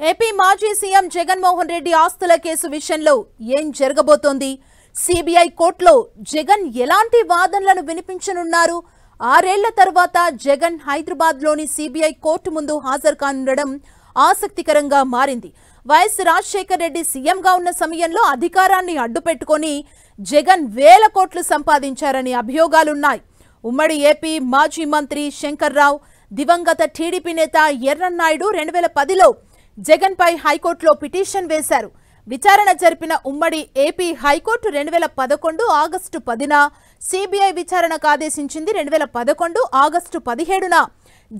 AP మాజీ CM Jaganmohan Reddy ఆస్తుల case విషయంలో ఏం జరగబోతోంది? సిబిఐ కోర్టులో జగన్ ఎలాంటి వాదనలను వినిపించనున్నారు? 6 ఏళ్ల తర్వాత జగన్ హైదరాబాద్లోని సిబిఐ కోర్టు ముందు హాజరు కానుండడం ఆసక్తికరంగా మారింది. వైఎస్ రాజశేఖర్ రెడ్డి సీఎంగా ఉన్న సమయంలో అధికారాన్ని అడ్డుపెట్టుకొని జగన్ వేల కోట్లు సంపాదించారని అభియోగాలున్నాయి. ఉమ్మడి ఏపీ మాజీ మంత్రి శంకర్రావు, దివంగత టీడీపీ నేత ఎర్రన్నాయుడు 2010లో జగన్ పై హైకోర్టులో పిటిషన్ వేశారు. విచారణ జరిపిన ఉమ్మడి ఏపీ హైకోర్టు 2011 ఆగస్టు 10న సిబిఐ విచారణకు ఆదేశించింది. 2011 ఆగస్టు 17న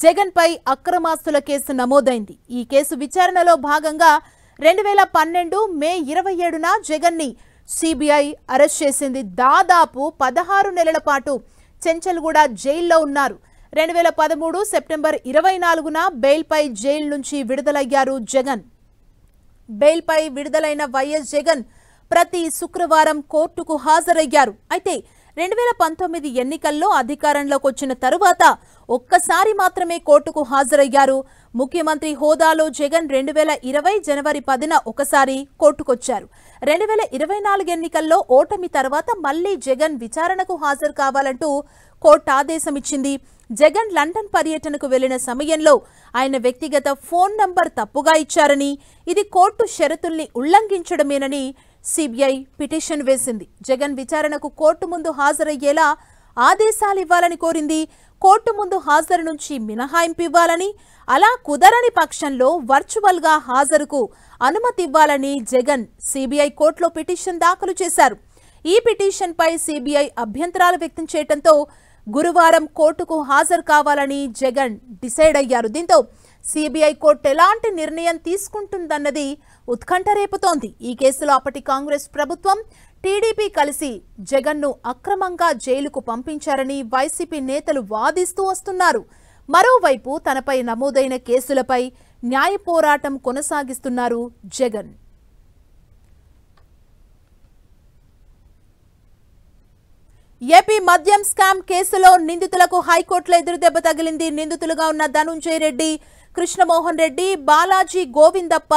జగన్ పై అక్రమాస్తుల కేసు నమోదైంది. ఈ కేసు విచారణలో భాగంగా 2012 మే 27న జగన్ ని సిబిఐ అరెస్ట్ చేసింది. దాదాపు 16 నెలల పాటు చెంచల్గూడ జైల్లో ఉన్నారు. 2013 సెప్టెంబర్ 24న బెయిల్పై జైలు నుంచి విడుదలయ్యారు జగన్. బెయిల్పై విడుదలైన వైఎస్ జగన్ ప్రతి శుక్రవారం కోర్టుకు హాజరయ్యారు. అయితే 2019 ఎన్నికల్లో అధికారంలోకి వచ్చిన తరువాత ఒక్కసారి మాత్రమే కోర్టుకు హాజరయ్యారు. ముఖ్యమంత్రి హోదాలో జగన్ 2020 జనవరి 10న ఒకసారి కోర్టుకొచ్చారు. 2024 ఎన్నికల్లో ఓటమి తర్వాత మళ్లీ జగన్ విచారణకు హాజరు కావాలంటూ కోర్టు ఆదేశం ఇచ్చింది. జగన్ లండన్ పర్యటనకు వెళ్లిన సమయంలో ఆయన వ్యక్తిగత ఫోన్ నంబర్ తప్పుగా ఇచ్చారని, ఇది కోర్టు షరతుల్ని ఉల్లంఘించడమేనని సిబిఐ పిటిషన్ వేసింది. జగన్ విచారణకు కోర్టు ముందు హాజరయ్యేలా ఆదేశాలివ్వాలని కోరింది. కోర్టు ముందు హాజరు నుంచి మినహాయింపు ఇవ్వాలని, అలా కుదరని పక్షంలో వర్చువల్ గా హాజరుకు అనుమతి ఇవ్వాలని జగన్ సిబిఐ కోర్టులో పిటిషన్ దాఖలు చేశారు. ఈ పిటిషన్ పై సిబిఐ అభ్యంతరాలు వ్యక్తం చేయడంతో గురువారం కోర్టుకు హాజరు కావాలని జగన్ డిసైడ్ అయ్యారు. దీంతో సిబిఐ కోర్టు ఎలాంటి నిర్ణయం తీసుకుంటుందన్నది ఉత్కంఠ రేపుతోంది. ఈ కేసులో అప్పటి కాంగ్రెస్ ప్రభుత్వం, టీడీపీ కలిసి జగన్ను అక్రమంగా జైలుకు పంపించారని వైసీపీ నేతలు వాదిస్తూ వస్తున్నారు. మరోవైపు తనపై నమోదైన కేసులపై న్యాయ పోరాటం కొనసాగిస్తున్నారు జగన్. ఏపీ మద్యం స్కామ్ కేసులో నిందితులకు హైకోర్టులో ఎదురుదెబ్బ తగిలింది. నిందితులుగా ఉన్న ధనుంజయ రెడ్డి, కృష్ణమోహన్ రెడ్డి, బాలాజీ గోవిందప్ప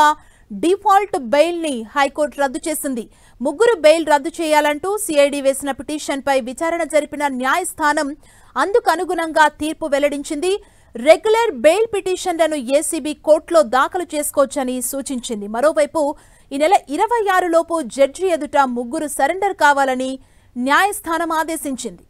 డిఫాల్ట్ బెయిల్ ని హైకోర్టు రద్దు చేసింది. ముగ్గురు బెయిల్ రద్దు చేయాలంటూ సిఐడి వేసిన పిటిషన్ పై విచారణ జరిపిన న్యాయస్థానం అందుకు అనుగుణంగా తీర్పు వెల్లడించింది. రెగ్యులర్ బెయిల్ పిటిషన్లను ఏసీబీ కోర్టులో దాఖలు చేసుకోవచ్చని సూచించింది. మరోవైపు ఈ నెల 26 లోపు జడ్జి ఎదుట ముగ్గురు సరెండర్ కావాలని న్యాయస్థానం ఆదేశించింది.